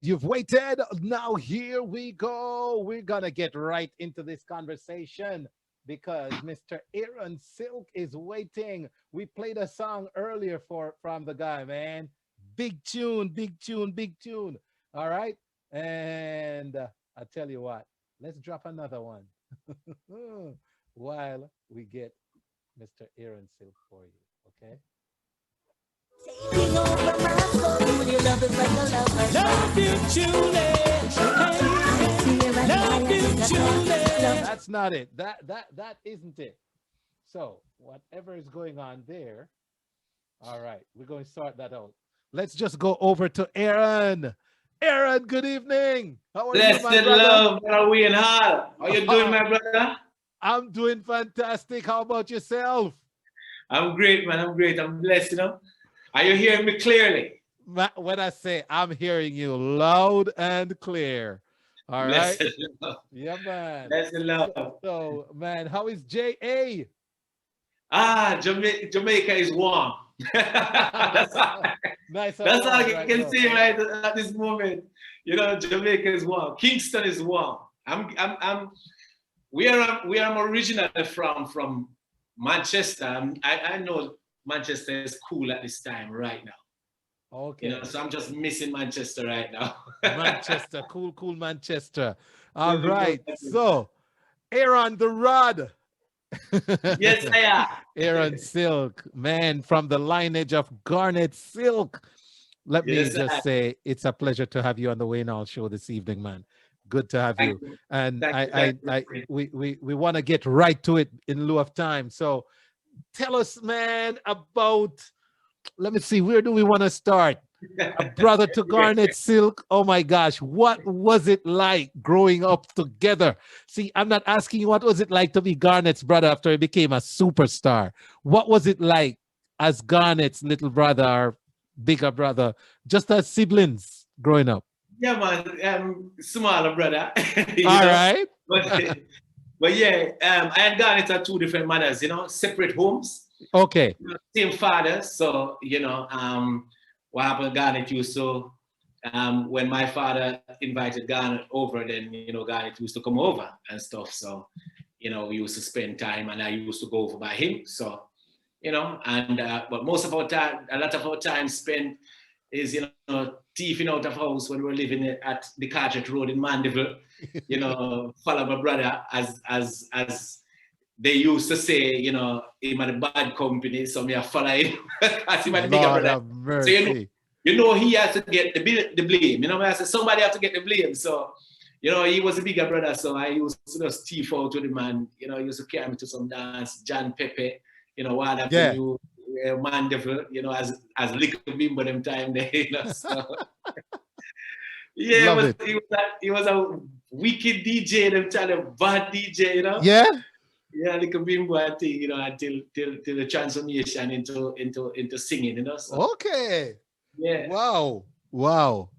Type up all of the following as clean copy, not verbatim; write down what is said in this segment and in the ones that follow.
You've waited. Now here we go. We're gonna get right into this conversation because Mr. Aaron Silk is waiting. We played a song earlier for from the guy, man. Big tune, big tune, big tune. All right. And I tell you what, let's drop another one while we get Mr. Aaron Silk for you. Okay. Taking over my soul when your love is like a lover. Love you truly. Love you truly. That's not it. That isn't it. So whatever is going on there. All right, we're going to sort that out. Let's just go over to Aaron. Aaron, good evening. How are you, Blessed my brother? love, brother Wayne Hall. How you doing, my brother? I'm doing fantastic. How about yourself? I'm great, man. I'm great. I'm blessed, you know. Are you hearing me clearly? When I say I'm hearing you loud and clear. All right. Blessed love. Yeah, man. Blessed love. So, man, how is JA? Jamaica is warm. that's all, Nice. that's all I Right can now. say right at this moment. You know, Jamaica is warm. Kingston is warm. I'm originally from Manchester. I know Manchester is cool at this time right now. Okay. You know, so I'm just missing Manchester right now. Manchester, cool Manchester. All right. So, Aaron the Rod. Yes, I am. Aaron Silk, man, from the lineage of Garnett Silk. Let me Yes, just say it's a pleasure to have you on the Wayne Hall show this evening, man. Good to have you. Thank you. And Thank you. Thank you. we want to get right to it in lieu of time. So tell us, man, about, let me see, where do we want to start? A brother to Garnet Silk. Oh my gosh, what was it like growing up together? See, I'm not asking you what was it like to be Garnet's brother after he became a superstar. What was it like as Garnet's little brother or bigger brother, just as siblings growing up? Yeah, man. Smaller brother. All right. But, but yeah, I and Garnet are two different mothers, you know, separate homes, Okay. same father. So, what happened, Garnet used to, when my father invited Garnet over, then, Garnet used to come over and stuff. So, we used to spend time and I used to go over by him. So, but most of our time, a lot of our time spent is, thieving out of house when we were living at the Carteret Road in Mandeville, follow my brother as they used to say, him at a bad company, so me I follow him as him at the bigger Lord brother. have So mercy. he has to get the blame. I said somebody have to get the blame. So, he was a bigger brother, so I used to just thief out with him and he used to carry me to some dance, John Pepe, while after Yeah. you Mandeville, as little bimbo them time there, so yeah, Love it. he was a wicked DJ, them tell him bad DJ. Yeah. Yeah, little bimbo I think, until till the transformation into singing, So Okay. yeah. Wow. Wow.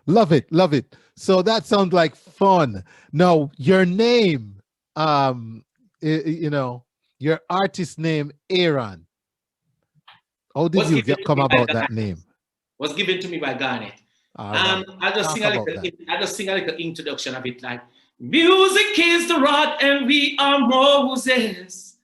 Love it. Love it. So that sounds like fun. Now, your name, your artist name, Aaron. How did Was you given to come me by about that Garnet. name? Was given to me by Garnet. All right. I just Talk sing a about little. that. I just sing a little introduction of it, like music is the rod, and we are Moses,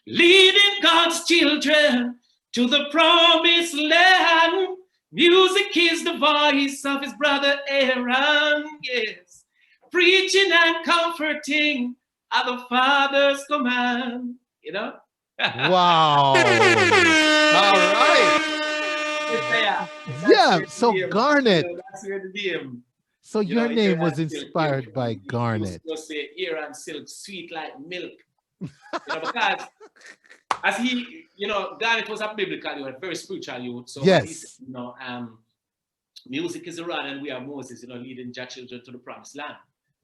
leading God's children to the promised land. Music is the voice of his brother Aaron, yes, preaching and comforting at the Father's command. Wow. All right. Yeah. So Garnet. That's where the name. So your name was Aaron Silk came inspired by from. We used Garnet. to just say Aaron Silk, sweet like milk. Because as he, Garnet was a biblical youth, very spiritual youth. So when he said, Yes. music is the rod and we are Moses, leading your children to the promised land.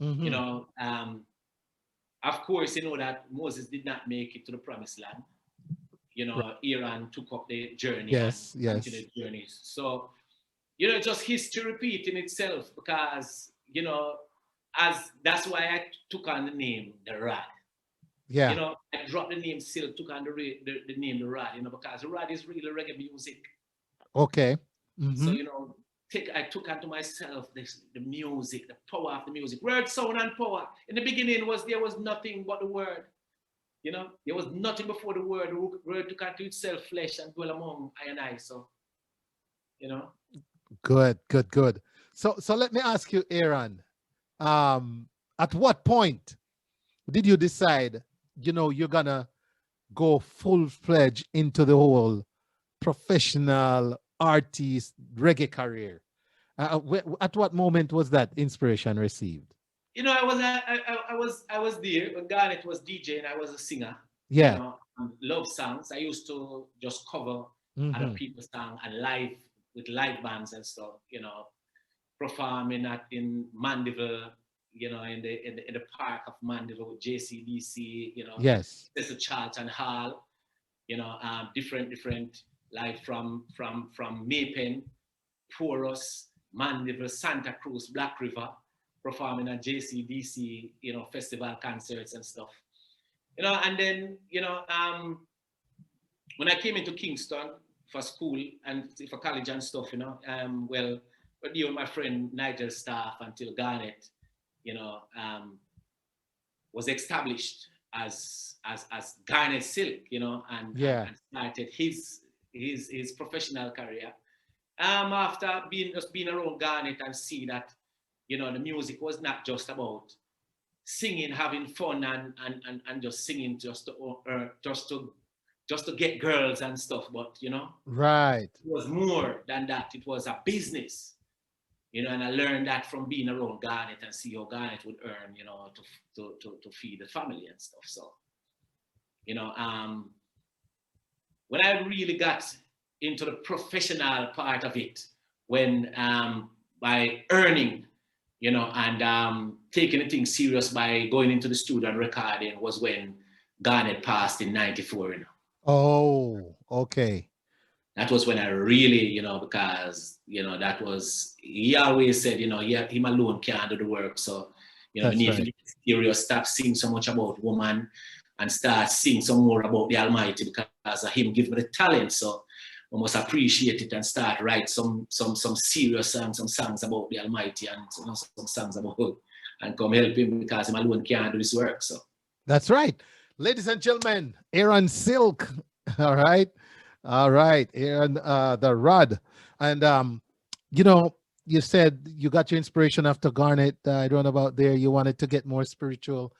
Mhm. Of course, that Moses did not make it to the promised land. Right. Aaron took up the journey and Yes. Yes. continued journeys. So, just history repeating itself because, as that's why I took on the name the Rod. Yeah. I dropped the name Silk, took on the name the Rod, because the Rod is really reggae music. Okay. So, Hmm. I took unto myself the music, the power of the music, word, sound, and power. In the beginning there was nothing but the word. You know, there was nothing before the word. The word took unto itself flesh and dwell among I and I. So, you know. Good, good, good. So let me ask you, Aaron, at what point did you decide, you're gonna go full-fledged into the whole professional artist reggae career? At what moment was that inspiration received? You know, I was there when Garnett was DJ and I was a singer. Yeah. You know, love songs. I used to just cover other people's songs and live with live bands and stuff. You know, performing in Mandeville. You know, in the park of Mandeville with JCDC. You know, yes, there's a Charlton Hall. You know, different live from Maypen, Porus, Mandeville, Santa Cruz, Black River, performing at JCDC, you know, festival concerts and stuff. You know, and then, you know, when I came into Kingston for school and for college and stuff, you know, well, you know, my friend Nigel Staff until Garnett, you know, was established as Garnett Silk, you know, and started his professional career. After being around Garnett and see that, you know, the music was not just about singing, having fun and just singing just to get girls and stuff, but you know, right, it was more than that. It was a business, you know, and I learned that from being around Garnett and see how Garnett would earn, you know, to feed the family and stuff. So, you know, when I really got into the professional part of it, when by earning, you know, and taking the thing serious by going into the studio and recording was when Garnett passed in '94, you know. Oh, okay. That was when I really, you know, because, you know, that was, he always said, you know, him alone can't do the work. So, you know, you need to get serious, stop singing so much about woman and start singing some more about the Almighty, because of him give me the talent. So we must appreciate it and start write some serious songs, some songs about the Almighty and, you know, some songs about God, and come help him, because him alone can't do this work. So that's right. Ladies and gentlemen, Aaron Silk. All right. Aaron, the Rod. And, you know, you said you got your inspiration after Garnett. I don't know about there. You wanted to get more spiritual.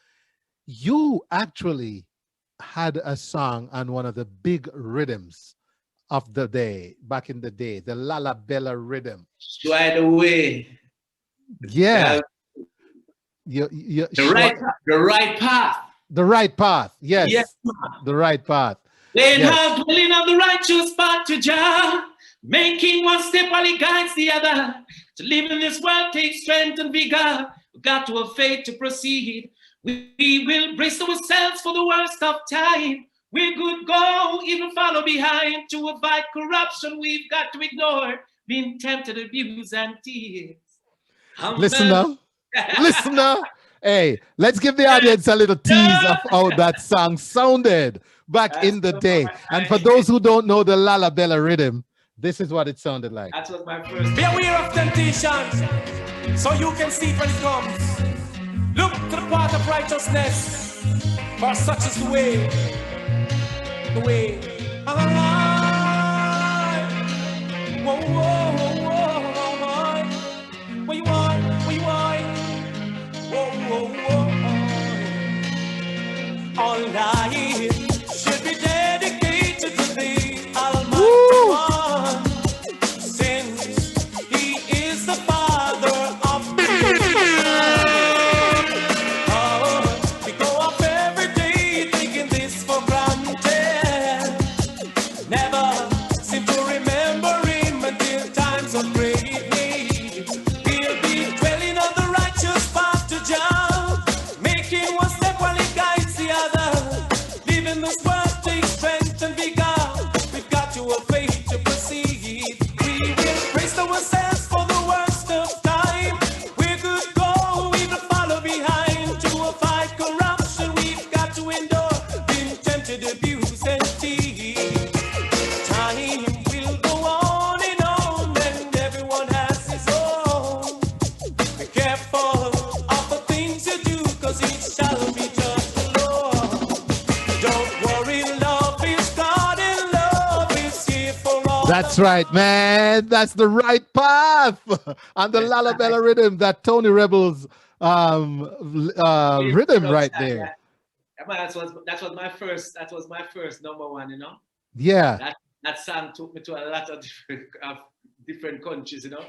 You actually had a song on one of the big rhythms of the day, back in the day, the Lala Bella rhythm. Right away. Yeah. The right path. The right path. Yes. Yes. The right path. Laying out, dwelling on the righteous path to Jah, making one step while he guides the other. To live in this world takes strength and vigor. We've got to have faith to proceed. We will brace ourselves for the worst of time. We could go, even follow behind. To avoid corruption, we've got to ignore being tempted, abuse, and tears. Listen now. Listen now. Hey, let's give the audience a little tease of how that song sounded back in the day. And for those who don't know the Lala Bella rhythm, this is what it sounded like. That was my first. Be aware of temptation, so you can see when it comes. Look to the path of righteousness, for such is the way. The way. Whoa, whoa, whoa, whoa. Where you are? Where you are? Whoa, whoa, whoa. All life should be dedicated to the Almighty One, since He is the Father of creation. Oh, we go up every day taking this for granted. Never seem to remember Him until times of great need. We'll be dwelling on the righteous path to Jah, making one step while He guides the other. careful of the things you do, 'cause it shall be judged the Lord. Don't worry, love is God and love is here for all. That's right, man. That's the right path. And the Lalabella rhythm, that Tony Rebels rhythm right there. Yeah, man, that was my first number one, you know. Yeah. That song took me to a lot of different countries, you know.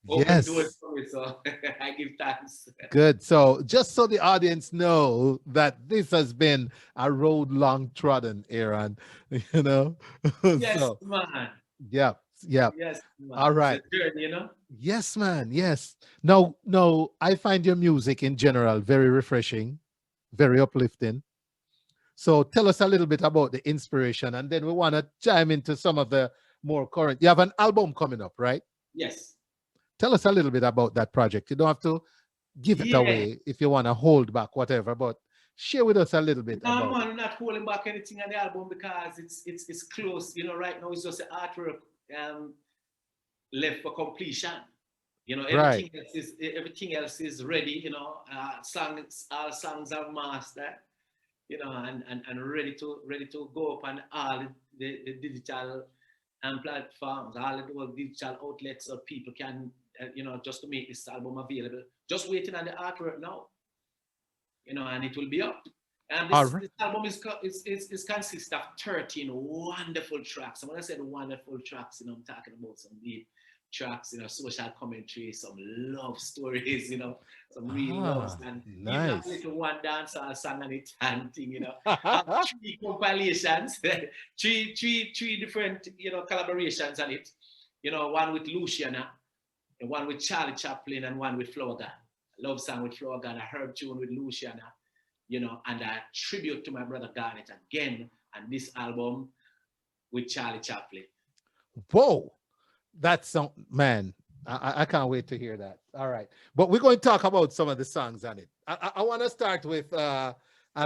Yes. Open doors for me, so I give thanks. Good. So just so the audience know that this has been a road long trodden, Aaron, you know. Yes, So, man. yeah. Yes, man. All right. It's a journey, you know. Yes, man. Yes. No, I find your music in general very refreshing, very uplifting. So tell us a little bit about the inspiration, and then we want to chime into some of the more current. You have an album coming up, right? Yes. Tell us a little bit about that project. You don't have to give it away if you want to hold back, whatever, but share with us a little bit No, about man, it. I'm not holding back anything on the album because it's close. You know, right now it's just the artwork left for completion. You know, Right. everything else is ready. You know, all songs are mastered. You know, and ready to go up on all the digital platforms, all the digital outlets, so people can you know, just to make this album available. Just waiting on the artwork now. You know, and it will be up. And this album is consists of 13 wonderful tracks. And when I said wonderful tracks, you know, I'm talking about some deep tracks, you know, social commentary, some love stories, you know, some real loves, and nice. even little one dancehall song and it and thing, you know. 3 compilations, three different, you know, collaborations on it. You know, one with Luciana, and one with Charlie Chaplin, and one with Flower Gun. Love song with Flower Gun, a herb tune with Luciana, you know, and a tribute to my brother Garnett again, and this album with Charlie Chaplin. Whoa, that's man. I can't wait to hear that. All right, but we're going to talk about some of the songs on it. I want to start with a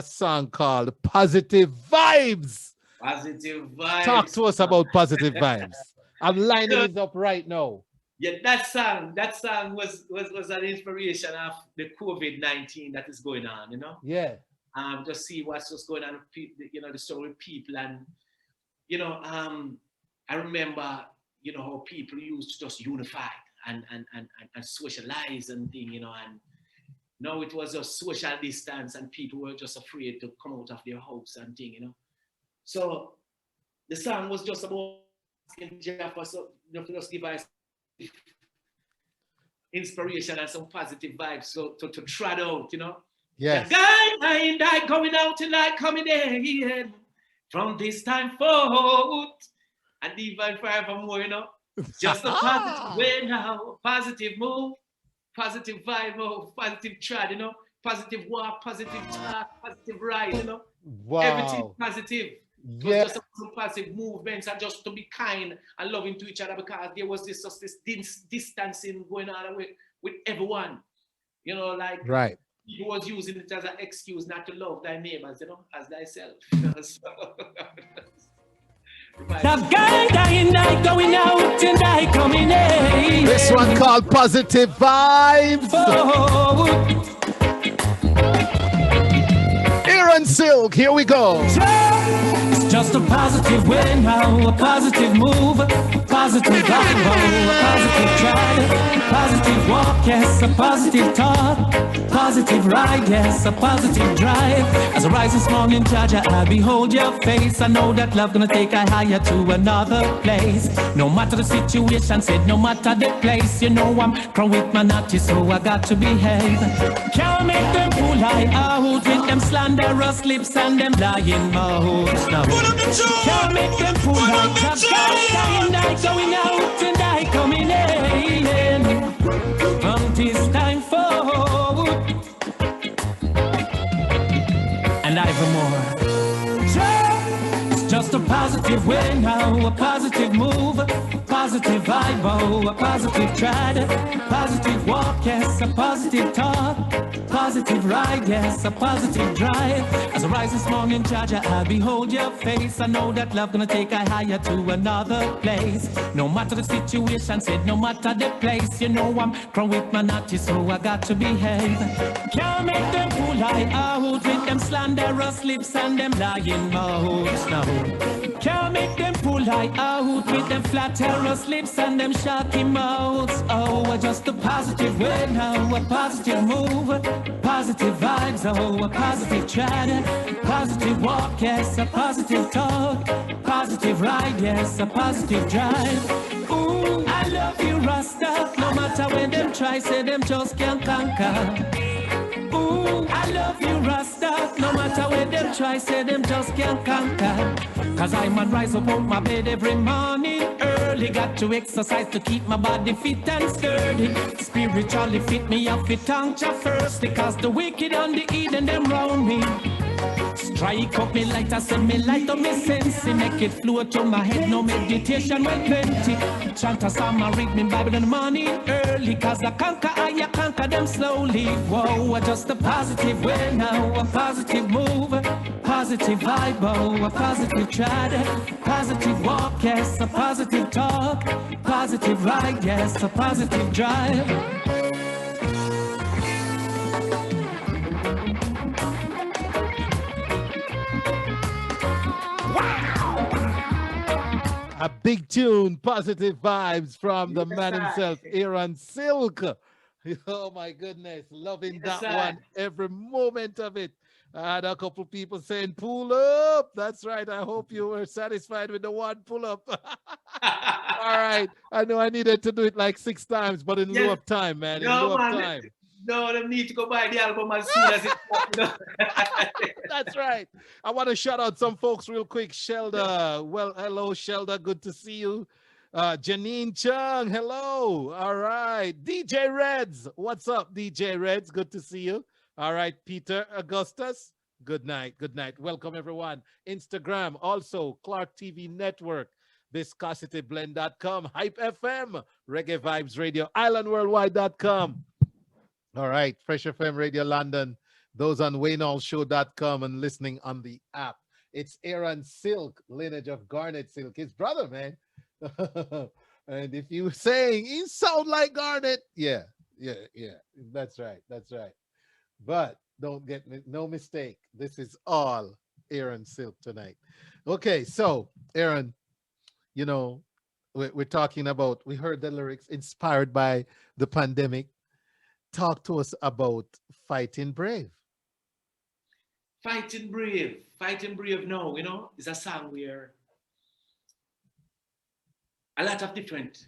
song called "Positive Vibes." Positive Vibes. Talk to us about Positive Vibes. I'm lining it up right now. Yeah, that song was an inspiration of the COVID-19 that is going on, you know. Yeah. Just see what's just going on, you know, the story with people, and you know, I remember, you know, how people used to just unify and socialize and thing, you know, and now it was just social distance and people were just afraid to come out of their house and thing, you know. So the song was just about asking Jeff so, you know, to just give us inspiration and some positive vibes, so to trot out, you know. Yes. The guy and I going out tonight, coming in from this time forward, and even forevermore, you know. Just a positive way now, positive move, positive vibe, positive trot, you know, positive walk, positive talk, positive ride, you know. Wow. Everything positive. Yeah. Just some positive movements and just to be kind and loving to each other, because there was this distancing going on with everyone. You know, like right. People was using it as an excuse not to love thy neighbors, you know, as thyself. You know, so. The guy and I going out and I coming in. This one called Positive Vibes. Garnett Silk, here we go. It's just a positive way now, a positive move, a positive vibe, a positive drive, positive walk, yes, a positive talk, positive ride, yes, a positive drive. As I rise this morning, Jaja, I behold your face. I know that love gonna take I higher to another place. No matter the situation, said no matter the place, you know I'm crowned with my natty, so I got to behave. Can't make them fool I out with them slanderous lips and them lying mouths now. Can't make them fool like that guy and I going out and I coming in. From this time forward and evermore. It's just a positive way now, a positive move, positive positive vibe, oh, a positive trad, positive walk, yes, a positive talk, positive ride, yes, a positive drive. As I rise this morning, Jaja, I behold your face. I know that love gonna take I higher to another place. No matter the situation, said no matter the place, you know I'm crown with my natty, so I got to behave. Can't make them pull I out with them slanderous lips and them lying mouths now. Can't make them pull I out with them flatterous lips and them shocking mouths. Oh, just a positive way now, a positive move, positive vibes, oh, a positive chat, positive walk, yes, a positive talk, positive ride, yes, a positive drive. Ooh, I love you, Rasta, no matter when them try, say them just can't conquer. Ooh, I love you, Rasta, no matter when them try, say them just can't conquer. Cause I man rise up out my bed every morning early, got to exercise to keep my body fit and sturdy. Spiritually fit me up fit thank ya first, because the wicked and the Eden them round me. Strike up me light, I send me light up me sense, make it flow to my head, no meditation well plenty. Chant a psalm, I read me Bible in the morning early, cause I conquer them slowly. Whoa, just a positive way now, a positive move, positive vibe, oh, a positive trad, positive walk, yes, a positive talk, positive ride, yes, a positive drive. A big tune, positive vibes from the Yes, man sir. himself, Aaron Silk. Oh my goodness, loving Yes, that sir. one, every moment of it. I had a couple people saying, pull up. That's right. I hope you were satisfied with the one pull up. All right. I know I needed to do it like 6 times, but in lieu Yes. of time, man. In lieu No, of man. time. No, they need to go buy the album as soon as it's you know. That's right. I want to shout out some folks real quick. Shelda, well, hello, Shelda. Good to see you. Janine Chung, hello. All right. DJ Reds, what's up, DJ Reds? Good to see you. All right. Peter Augustus, good night. Good night. Welcome, everyone. Instagram, also Clark TV Network, viscosityblend.com, Hype FM, Reggae Vibes Radio, islandworldwide.com. All right. Fresh FM Radio London, those on WayneHallShow.com and listening on the app. It's Aaron Silk, lineage of Garnett Silk, his brother, man. And if you saying he sound like Garnett, yeah, that's right, that's right. But don't get me, no mistake, this is all Aaron Silk tonight. Okay, so Aaron, you know, we're talking about, we heard the lyrics inspired by the pandemic. Talk to us about Fighting Brave. Fighting brave now, you know, is a song where a lot of different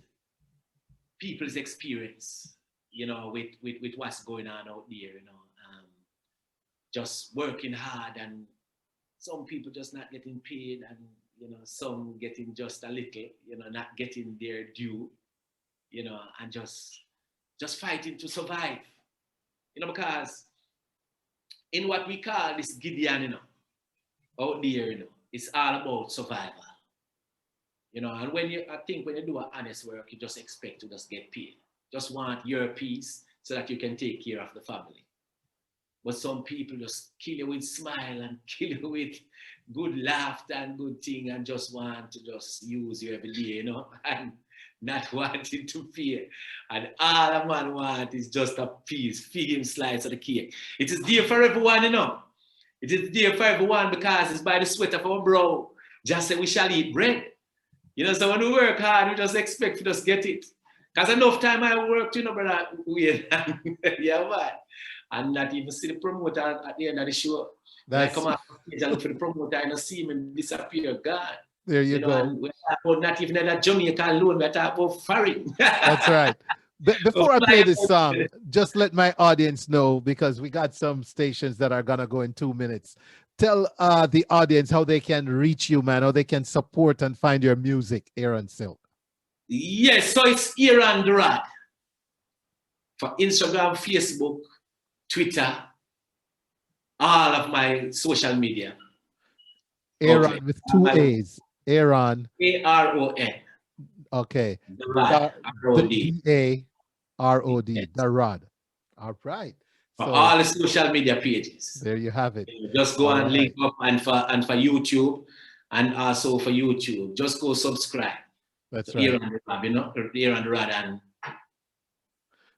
people's experience, you know, with what's going on out there, you know, just working hard, and some people just not getting paid, and you know, some getting just a little, you know, not getting their due, you know, and just fighting to survive, you know, because in what we call this Gideon, you know, out there, you know, it's all about survival. You know, and I think when you do an honest work, you just expect to just get paid. Just want your peace so that you can take care of the family. But some people just kill you with smile and kill you with good laughter and good thing, and just want to just use you every day, you know, and not wanting to pay. And all a man want is just a piece, feed him slice of the cake. It is there for everyone, you know. It is there for everyone, because it's by the sweat of our brow. Just say we shall eat bread. You know, so when we work hard, we just expect to just get it. Because enough time I worked, you know, brother, yeah, man. And not even see the promoter at the end of the show. I come out and look for the promoter and I see him disappear, God. There you know, go. And we're about not even that Jamaican loan, we're talking about foreign. That's right. Before I play this song, just let my audience know, because we got some stations that are going to go in 2 minutes. Tell the audience how they can reach you, man, how they can support and find your music, Aaron Silk. Yes, so it's Aaron the Rod for Instagram, Facebook, Twitter, all of my social media. Aaron with 2 A's. Aaron. A-R-O-N. Okay. The Rod, The R-O-D. Darod. Yes. Darod. All right. For So all the social media pages. there you have it. Just go All and link right. up, and for YouTube, and also for YouTube, just go subscribe That's to Ear right. on the Rod, you know, Ear on the Rod, and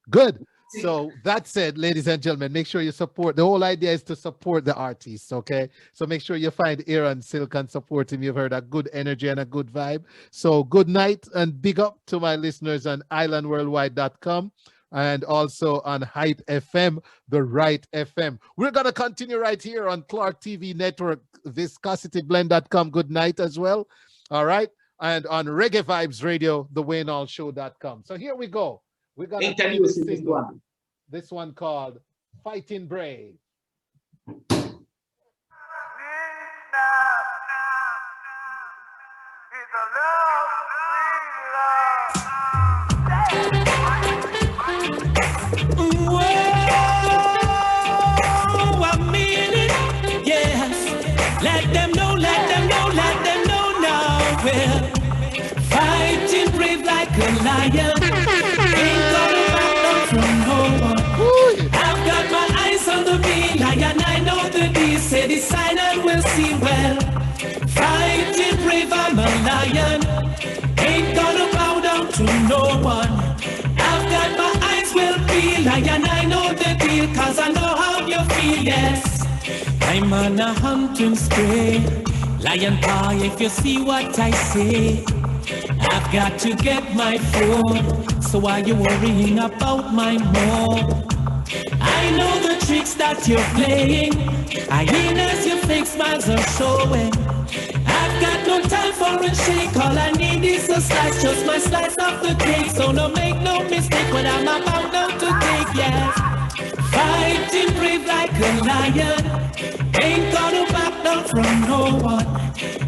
Good. So that said, ladies and gentlemen, make sure you support. The whole idea is to support the artists, okay? So make sure you find Aaron Silk and support him. You've heard a good energy and a good vibe. So good night and big up to my listeners on islandworldwide.com and also on Hype FM, the right FM. We're going to continue right here on Clark TV Network, viscosityblend.com. Good night as well. All right. And on Reggae Vibes Radio, the Show.com. So here we go. We're going to play this introducing this single. one. This one called Fighting Brave. Whoa, I mean it, yes. Let them know, let them know, let them know now. Well, fighting brave like a lion. Ain't gonna back down from no one. I've got my eyes on the lion. I know the D say the sign and we'll see well. Fighting brave, I'm a lion. Ain't gonna bow down to no one. I've got my eyes will be lion. I know the deal, cause I know how you feel, yes. I'm on a hunting spree. Lion paw, if you see what I say. I've got to get my food. So why you worrying about my more? I know the tricks that you're playing. I hear as your fake smiles are showing. I've got no time for a shake. All I need is a slice, just my slice of the cake. So no make no mistake what I'm about now to take, yes. Fighting brave like a lion. Ain't gonna back down from no one.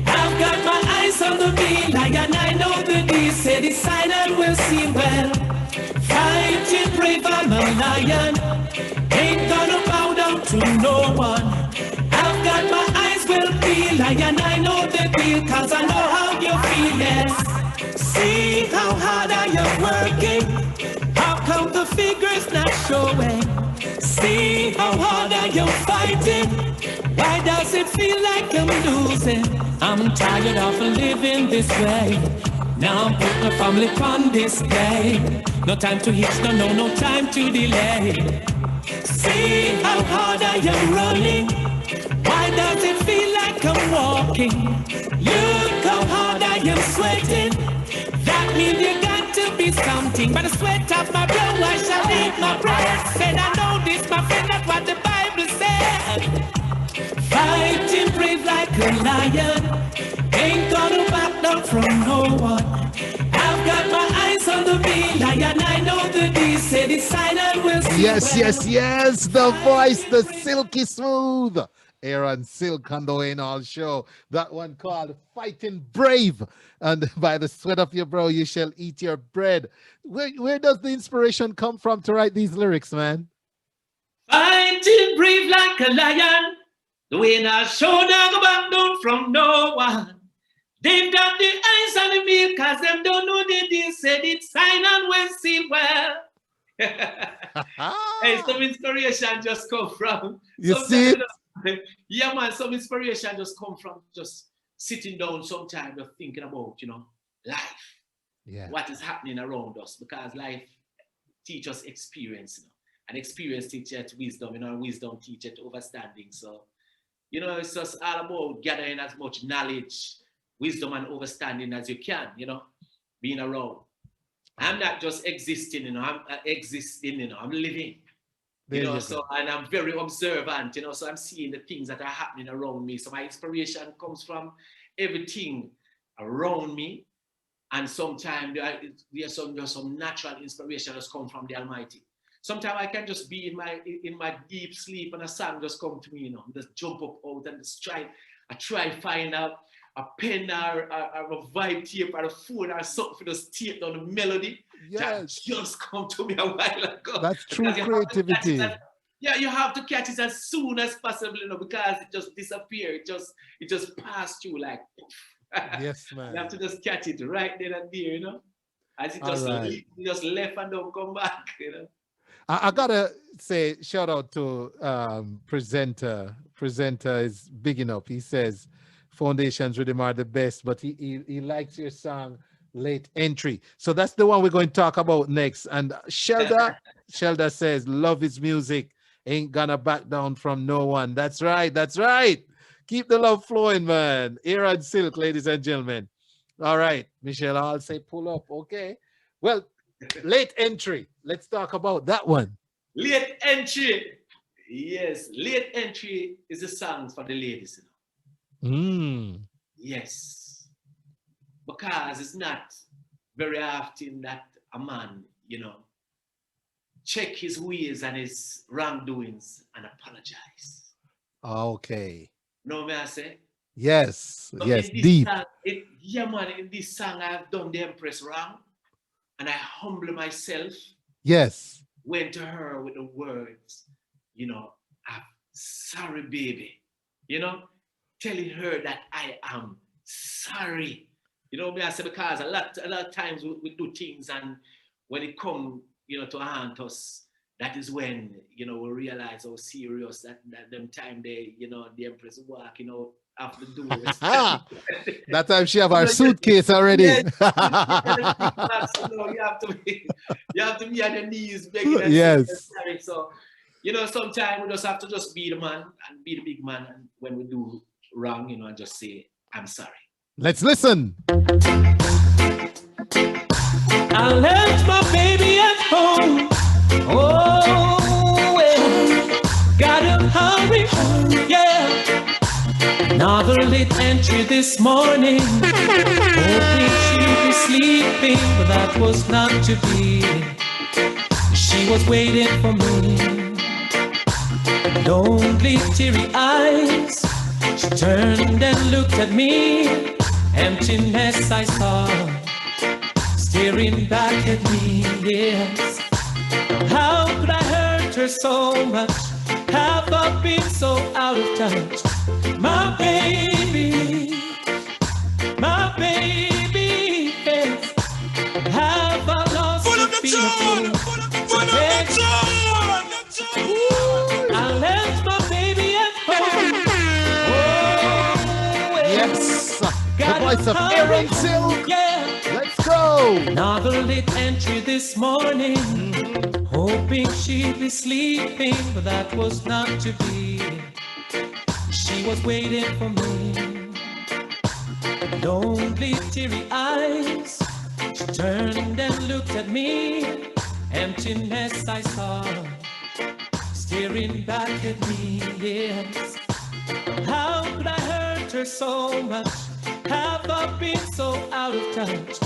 I've got my eyes on the lion. I know the D say the sign and we'll see well. Fighting brave, I'm a lion. Ain't gonna bow down to no one. I've got my eyes will be lion. I know the deal, cause I know how you feel, yes. See how hard I am working. How come the figure's not showing? See how hard I am fighting. Why does it feel like I'm losing? I'm tired of living this way. Now I'm putting my family on display. No time to hitch, no time to delay. See how hard I am running. Why does it feel like I'm walking? Look how hard I am sweating. That means you got to be something. By the sweat of my brow I shall eat my bread. Said I know this, my friend, that's what the Bible said. Fighting brave like a lion. Ain't gonna back down from no one. I've got my eyes on the lion. I know the D say the sign and we'll see. Yes, yes, yes. The voice, the silky smooth. Aaron Silk on the Show. That one called Fighting Brave. And by the sweat of your brow, you shall eat your bread. Where does the inspiration come from to write these lyrics, man? Fighting brave like a lion. The Show not go back down from no one. They've got the eyes on the meal, cause them don't know they did said it, sign and we'll see well. Hey, some inspiration just come from. You see it? Yeah, man, some inspiration just come from just sitting down sometimes, just thinking about, life. Yeah. What is happening around us, because life teaches us experience, and experience teaches wisdom, and wisdom teaches understanding. So, it's just all about gathering as much knowledge, wisdom, and understanding as you can, being around. I'm not just existing, I'm existing, I'm living. So, and I'm very observant, so I'm seeing the things that are happening around me. So my inspiration comes from everything around me. And sometimes there's some natural inspiration that's come from the Almighty. Sometimes I can just be in my deep sleep and a song just come to me, just jump up out and just try find out a pen or a vibe tape or a phone or something for just tape down the melody. Yes. That just come to me a while ago. That's true creativity. You have to catch it as soon as possible, because it just disappears. It just passed through like. Yes, man. You have to just catch it right then and there, As it All just, right. he just left and don't come back, you know. I gotta say shout out to presenter. Presenter is big enough. He says Foundations Rhythm are the best, but he likes your song Late Entry. So that's the one we're going to talk about next. And Shelda says love his music, ain't gonna back down from no one. That's right. That's right. Keep the love flowing, man. Garnett Silk, ladies and gentlemen. All right, Michelle, I'll say pull up. Okay. Well, Late Entry. Let's talk about that one. Late Entry. Yes, Late Entry is a song for the ladies, you know. Mm. Yes. Because it's not very often that a man, you know, check his ways and his wrongdoings and apologize. Okay. Know what I say? Yes. So Yes. in this Deep. song, in this song, I've done the Empress wrong, and I humble myself, Yes. went to her with the words, you know, I'm sorry, baby, you know, telling her that I am sorry. You know what I say? Because a lot of times we do things, and when it come, you know, to haunt us, that is when, you know, we realize how serious that them time they, you know, the Empress walking out of the doors. That time she have her No, suitcase already. yes, you have to be on your knees begging and saying Yes. sorry. So, you know, sometimes we just have to just be the man and be the big man, and when we do wrong, you know, and just say, I'm sorry. Let's listen. I left my baby at home. Oh, well, gotta hurry, yeah. Another late entry this morning. Hoping she'd be sleeping, but that was not to be. She was waiting for me. Lonely, teary eyes. She turned and looked at me. Emptiness I saw, staring back at me, yes. How could I hurt her so much? Have I been so out of touch? My baby, yes. Have I lost the feeling? I left my baby at home. Oh, Yes. The voice of Garnett Silk. yeah. Let's go. Another late entry this morning, hoping she'd be sleeping, but that was not to be. She was waiting for me. Lonely, teary eyes. She turned and looked at me. Emptiness I saw, staring back at me, yes. How could I hurt her so much? Have I been so out of touch?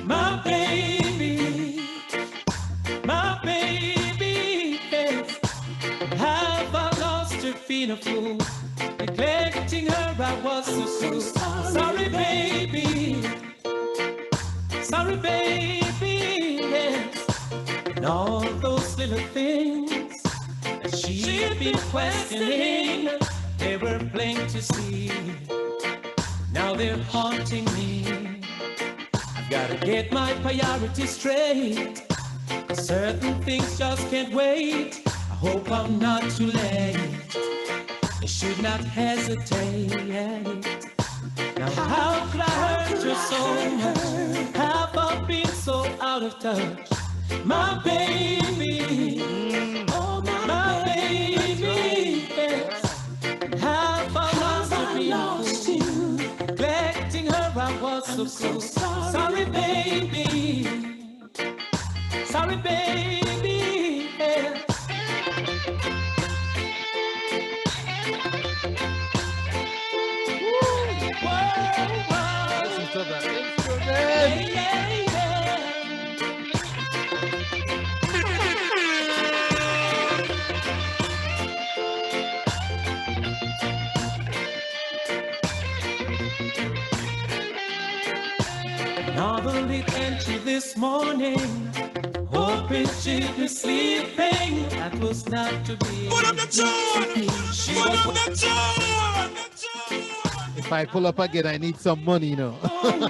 My baby, yes. Have I lost her, been a fool? Neglecting her, I was so sorry, baby. Sorry, baby, yes. And all those little things that she'd been questioning, they were plain to see. Now they're haunting me. I've gotta get my priorities straight. Certain things just can't wait. I hope I'm not too late. I should not hesitate. Now how could I hurt her so much? Have I been so out of touch? My baby, oh my baby, yes. Have I lost you? Neglecting her, I was so sorry, baby. Sorry, baby, yes. Listen to the instrument. Yeah. Another late entry this morning, hoping she'd be sleeping. That was not to be. Put up the tune! Put up the tune! If I pull up again, I need some money, you know. Oh,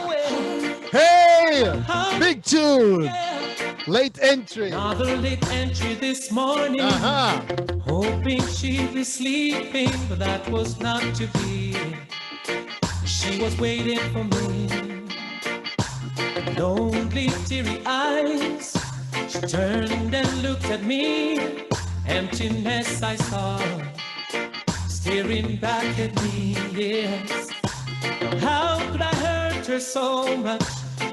well, Hey, big tune. Yeah. Late entry. Another late entry this morning. Hoping she'd be sleeping, but that was not to be. She was waiting for me. Lonely, teary eyes. She turned and looked at me. Emptiness I saw, staring back at me. Yes. How could I hurt her so much?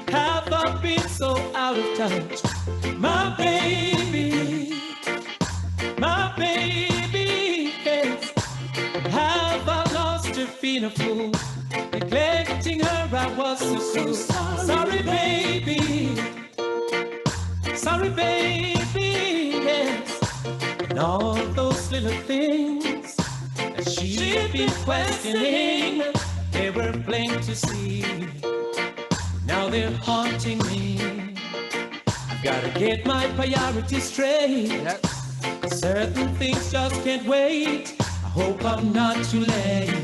Have I been so out of touch? My baby, yes. Have I lost her, been a fool? Neglecting her, I was so cruel. Sorry, baby. Sorry, baby, yes. And all those little things that she'd been questioning, they were plain to see. Now they're haunting me. I've gotta get my priorities straight. Yep. Certain things just can't wait. I hope I'm not too late.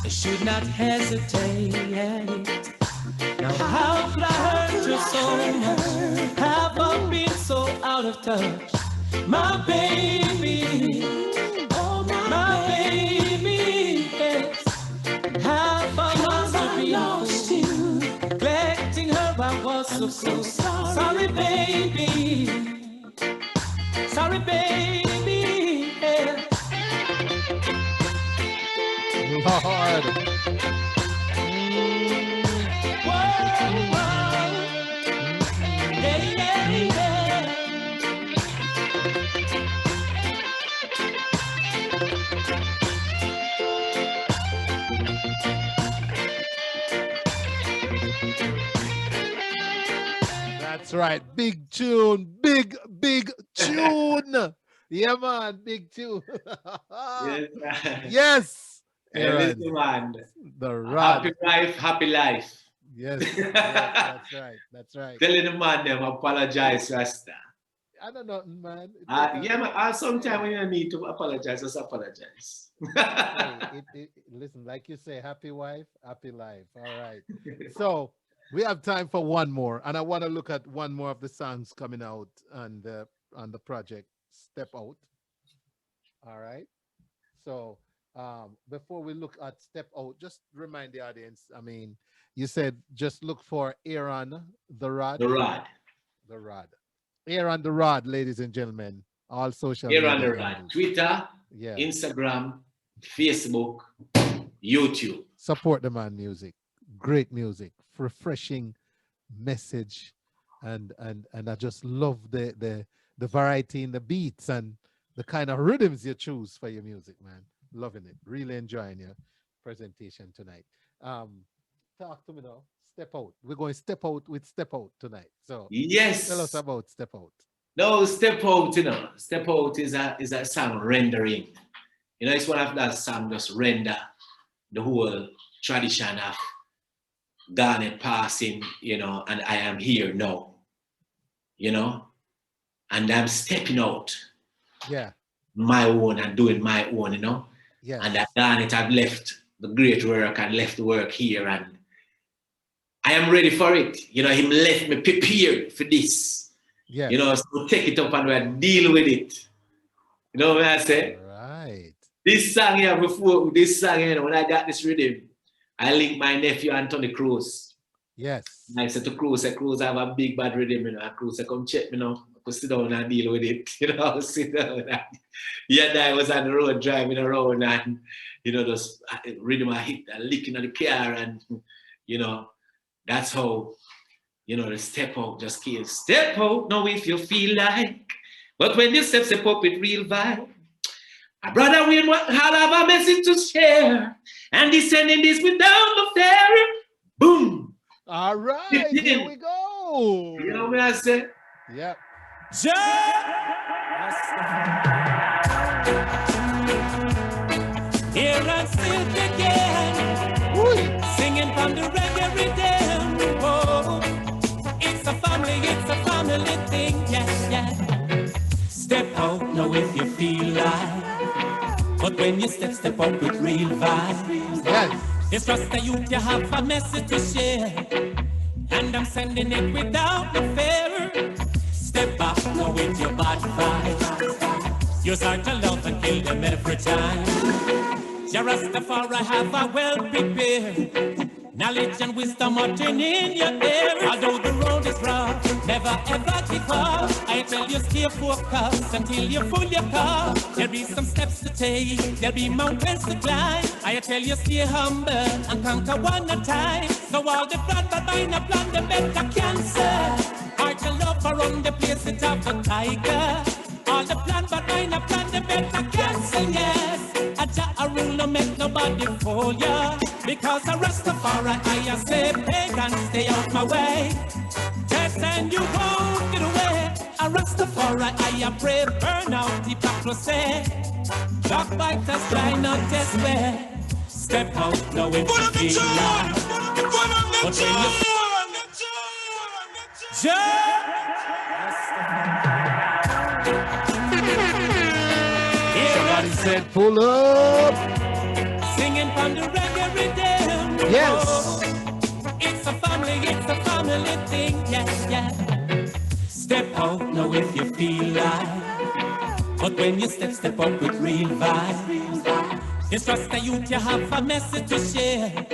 I should not hesitate. Now how could I hurt her so much? Have I been so out of touch? My baby, oh my baby, yes. Have I lost you? Neglecting her, I was so close. Sorry, baby. Sorry, baby. Yeah. Lord. Whoa, whoa. Yeah, yeah, yeah. That's right. Big tune. Big tune. Yeah, man. Big tune. Yes. Yes. And Aaron, listen, man. the rod. Happy life, happy life. Yes, that's right. That's right. Telling the man them apologize, Rasta. I don't know, man. Yeah, man. Sometimes when you need to apologize, just apologize. Listen, like you say, happy wife, happy life. All right. So we have time for one more, and I want to look at one more of the songs coming out on the project Step Out. All right. So before we look at Step Out, just remind the audience. I mean, you said just look for Aaron the Rod. The rod. The Rod. Aaron the Rod, ladies and gentlemen. All social Here on media the rod. handles. Twitter, Yeah. Instagram, Facebook, YouTube. Support the man music. Great music. Refreshing message. And I just love the variety in the beats and the kind of rhythms you choose for your music, man. Loving it. Really enjoying your presentation tonight. Talk to me now. Step Out. We're going Step Out with Step Out tonight. So Yes. tell us about Step Out. No, Step Out, Step Out is a song rendering. It's one of that song just render the whole tradition of Garnett passing, and I am here now, and I'm stepping out Yeah. my own and doing my own, Yeah. and that Garnett have left the great work and left the work here, and I am ready for it. Him left me prepared for this. Yeah. So take it up and deal with it. You know what I say? Right. This song here before, when I got this rhythm, I linked my nephew Anthony Cruz. Yes. I said to Cruz, Cruz have a big bad rhythm, and Cruz said, come check me now. I could sit down and deal with it. Sit down. I was on the road driving around and, just rhythm I hit and licking on the car and, that's how, the step out just came. Step out now if you feel like, but when you step up with real vibe. My brother Wayne I'll have a message to share, and he's sending this without no fear. Boom. All right. Here we go. You know what I say? Yep. Here I sit again, Woo. singing from the reggae rhythm. Oh, it's a family thing, yeah. Step out now if you feel like, but when you step up with real vibe. Yes. It's just that you have a message to share, and I'm sending it without no fear. Step back now with your bad vibes. You start to love and kill them every time. Jah Rastafari have a well prepared knowledge and wisdom are turning in your ear. Although the road is rough, never ever give up. I tell you stay focused until you full your cup. There'll be some steps to take, there'll be mountains to climb. I tell you stay humble and conquer one at a time. So all the plan but mine a plan the better cancer. Heart to love around the place it have a tiger. All the plan but mine a plan the better cancer, yes. A rule no make nobody fool ya. Because a Rastafari I say pagan stay out my way. Test and you won't get away. A Rastafari I pray burn out hypocrisy. Backbiters fly not test way. Step out now if you feel like. But when you Somebody said pull up. singing from the reggae rhythm. Yes. It's a family thing, yeah, yeah. Step out now if you feel like. But when you step up with real vibes. It's just a youth, you have a message to share.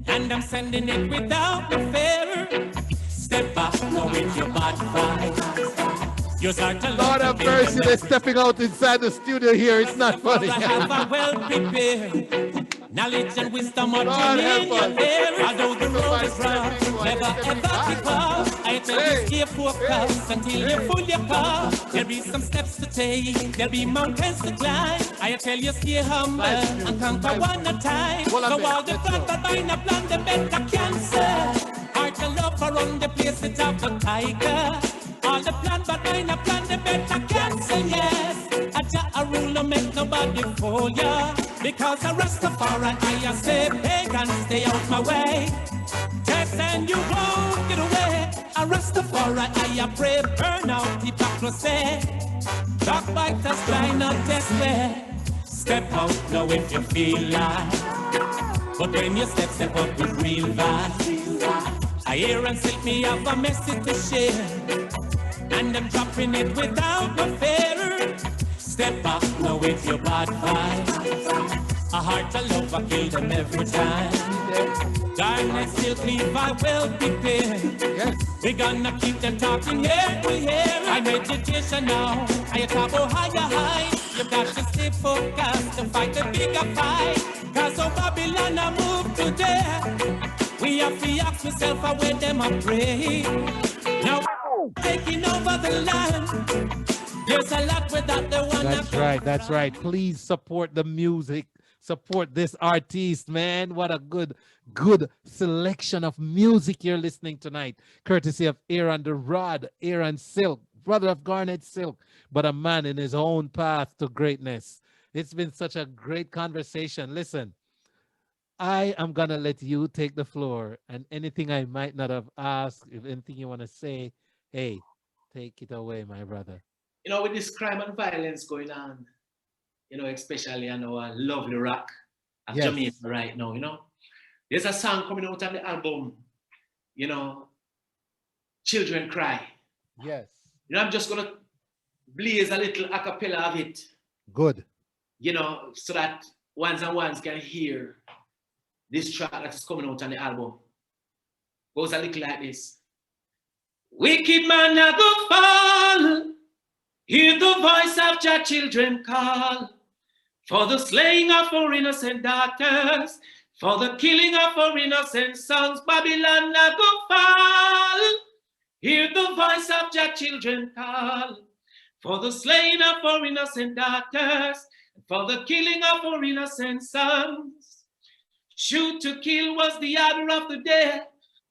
And I'm sending it without no fear. Step back now with your bad vibes. You start to Lord have mercy, they're stepping out inside the studio here. It's not funny. I have a well prepared knowledge and wisdom are Lord in your help us. ear. Although the road is rough, never ever give up. I tell you stay focused until you full your cup. There'll be some steps to take, there'll be mountains to climb. I tell you stay humble and conquer one at a time. So all the plan but mine a plan the better cancer. Heart to love around the place it have a tiger. All the plan but mine a plan the better cancer, yes. A rule no make nobody fool ya. Because a Rastafari I say pagan stay out my way. Test and you won't get away. A Rastafari I pray burn out hypocrisy. Backbiters fly not test way. Step out now if you feel like. But when you step up with real vibes. I hear and silk me have a message to share. And I'm dropping it without no fear. Step back now with your bad vibes. A heart to love, I kill them every time. Garnett Silk leave I well prepared. Yes. We gonna keep them talking here to here. I meditation now, I talk about higher. You got to stay focused to fight the bigger fight. Cause oh Babylon I move today. We have to ask yourself where them are pray. Now taking over the land. There's a lot without the one. That's right. That's right. Please support the music. Support this artist, man. What a good selection of music you're listening tonight. Courtesy of Aaron the Rod, Aaron Silk, brother of Garnett Silk, but a man in his own path to greatness. It's been such a great conversation. Listen, I am going to let you take the floor, and anything I might not have asked, if anything you want to say, hey, take it away, my brother. You know, with this crime and violence going on, you know, especially in our lovely rock of Yes. Jamaica right now, you know, there's a song coming out on the album, you know, Children Cry. Yes. You know, I'm just going to blaze a little a cappella of it, Good. you know, so that ones and ones can hear this track that is coming out on the album. Goes a little like this. Wicked man a go fall. Hear the voice of your children call. For the slaying of our innocent daughters. For the killing of our innocent sons. Babylon a go fall. Hear the voice of your children call. For the slaying of our innocent daughters. For the killing of our innocent sons. Shoot to kill was the order of the day.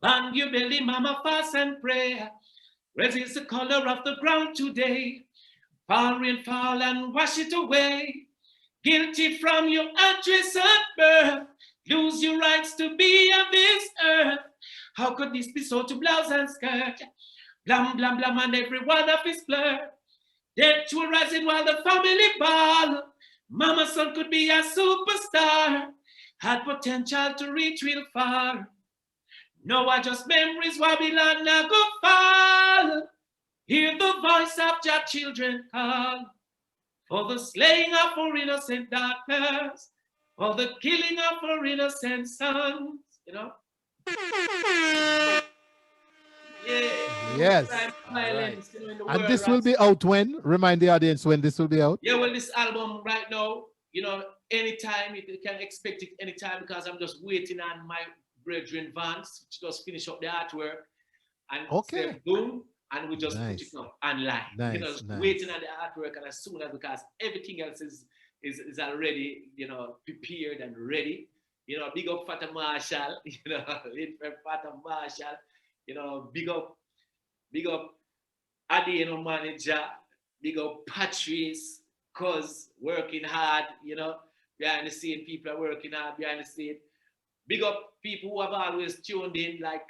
Band your belly, mama, fast and pray. Red is the color of the ground today. Fall rain, fall and wash it away. Guilty from your address at birth. Lose your rights to be on this earth. How could this be so to blouse and skirt? Blam, blam, blam, and every one of his blur. Dead to rising while the family ball. Mama's son could be a superstar. Had potential to reach real far. No, I just memories while we land now go fall. Hear the voice of your children call. For the slaying of our innocent daughters. For the killing of our innocent sons. You know? Yeah. Yes. Crime, All right. violence, you know, in the And world, this will right? be out when? Remind the audience when this will be out. Yeah, well, this album right now, you know, anytime, you can expect it anytime because I'm just waiting on my brethren Vance to just finish up the artwork and Okay. say boom, and we just put Nice. it up online. You know, Nice, just nice. waiting on the artwork, and as soon as, because everything else is already, you know, prepared and ready. You know, big up Fata Marshall, you know, Fata Marshall, you know, big up Adi, you know, manager, big up Patrice, cause working hard, you know, behind the scene, people are working hard behind the scene. Big up people who have always tuned in, like,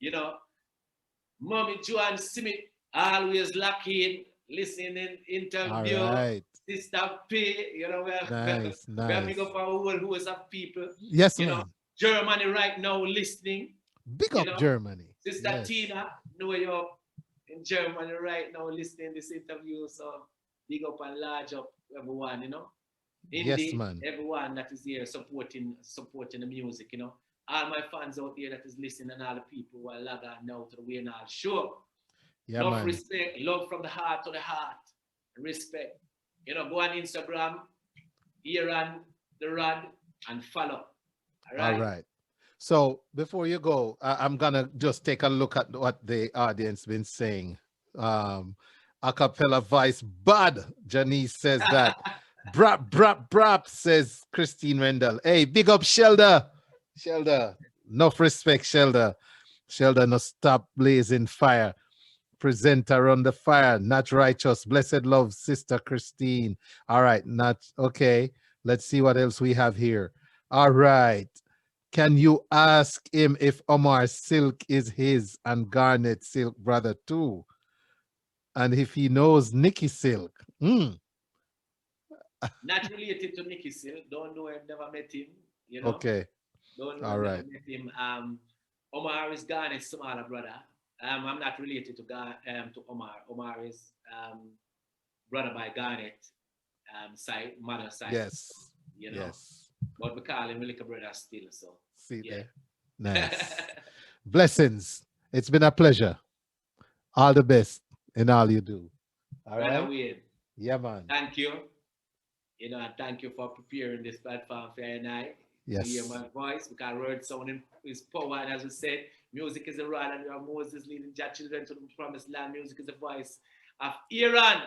you know, Mommy Joanne Smith, always lucky in, listening in interview. All right. Sister P, you know, Nice, we have big nice. up our whole host of people, Yes, you know, man. Germany right now listening, Big you up know, Germany. Sister Yes. Tina, know you're in Germany right now listening to this interview, so big up and large up everyone, you know. Yes, Indeed, man. everyone that is here supporting the music, you know. All my fans out there that is listening and all the people who are logged on now to the Way Now show. Yeah, Love, man. respect, love from the heart to the heart. Respect. You know, go on Instagram, Aaron the Rod, and follow. All right. All right. So before you go, I'm gonna just take a look at what the audience been saying. A cappella voice, bad. Janice says that. Brap, brap, brap, says Christine Rendell. Hey, big up Shelda. Shelda. Enough respect, Shelda. Shelda, no stop blazing fire. Presenter on the fire, not righteous. Blessed love, Sister Christine. All right, not okay. Let's see what else we have here. All right. Can you ask him if Omar Silk is his and Garnett Silk brother too? And if he knows Nikki Silk? Not related to Nicky Silk. Don't know him, never met him, you know. Okay. Don't know All him, right. never met him. Omar is Garnett's smaller brother. I'm not related to Omar. Omar is brother by Garnett side, mother side. Yes. You know. Yes. But we call him little brother still. So See yeah. there. Nice. Blessings. It's been a pleasure. All the best in all you do. All Brother right. Wayne, Yeah, man. thank you. You know, and thank you for preparing this platform for you and I to hear Yes. my voice, because word sounding is power. And as we said, music is a rod, and we are Moses leading your children to the promised land. Music is the voice of Aaron,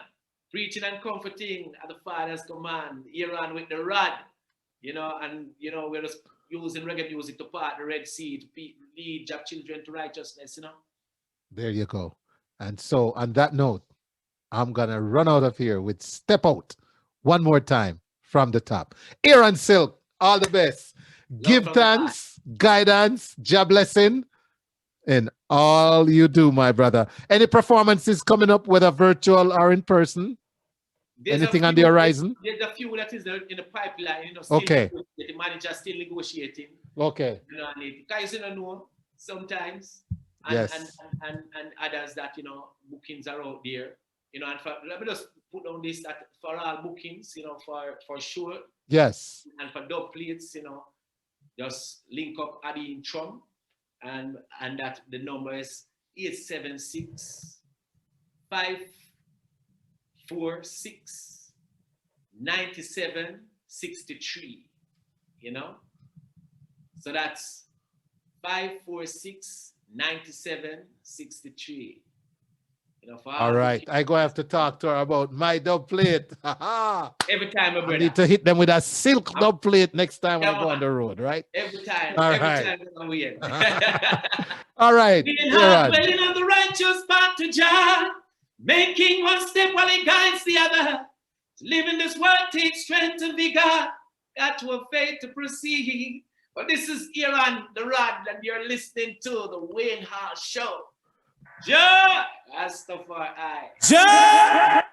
preaching and comforting at the Father's command. Aaron with the rod, you know, and you know, we're just using reggae music to part the Red Sea, to lead your children to righteousness, you know. There you go. And so on that note, I'm gonna run out of here with Step Out one more time from the top. Aaron Silk, all the best. Give from the heart. thanks, guidance, job blessing, and all you do, my brother. Any performances coming up, whether virtual or in person? There's Anything a on the few, horizon? There's a few that is in the pipeline, you know, still Okay. the manager still negotiating. Okay. You know, and guys, you know, sometimes, and, Yes. and others that, you know, bookings are out there, you know, and let me just put on this, that for all bookings, you know, for sure, Yes. and for dub plates, you know, just link up Adi in Trump, and that the number is 876 546 9763, you know, so that's 546 9763. You know, for All right. I go have to talk to her about my dub plate. every time, my I brother. need to hit them with a silk dub plate next time when Yeah, I go on man. the road, right? Every time, All every right. time I'm here. All right. Leading hard, Aaron. dwelling on the righteous path to Jah, making one step while he guides the other. Living this world takes strength and vigor. Got to have faith to proceed. But this is Aaron the Rod, and you're listening to the Wayne Hall Show. Jah Rastafari. Jah!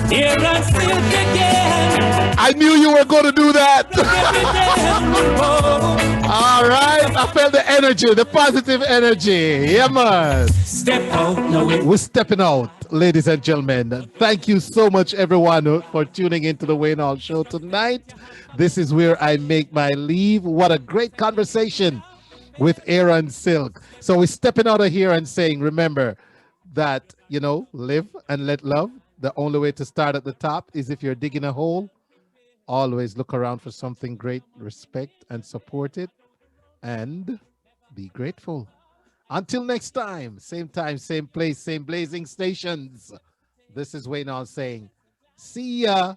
Here I Silk again. I knew you were going to do that. All right. I felt the energy, the positive energy. Yeah, man. Step out, no way. We're stepping out, ladies and gentlemen. Thank you so much, everyone, for tuning into the Wayne Hall Show tonight. This is where I make my leave. What a great conversation with Aaron Silk. So we're stepping out of here and saying, remember that, live and let love. The only way to start at the top is if you're digging a hole. Always look around for something great, respect and support it, and be grateful. Until next time, same place, same blazing stations. This is Wayne on saying, see ya.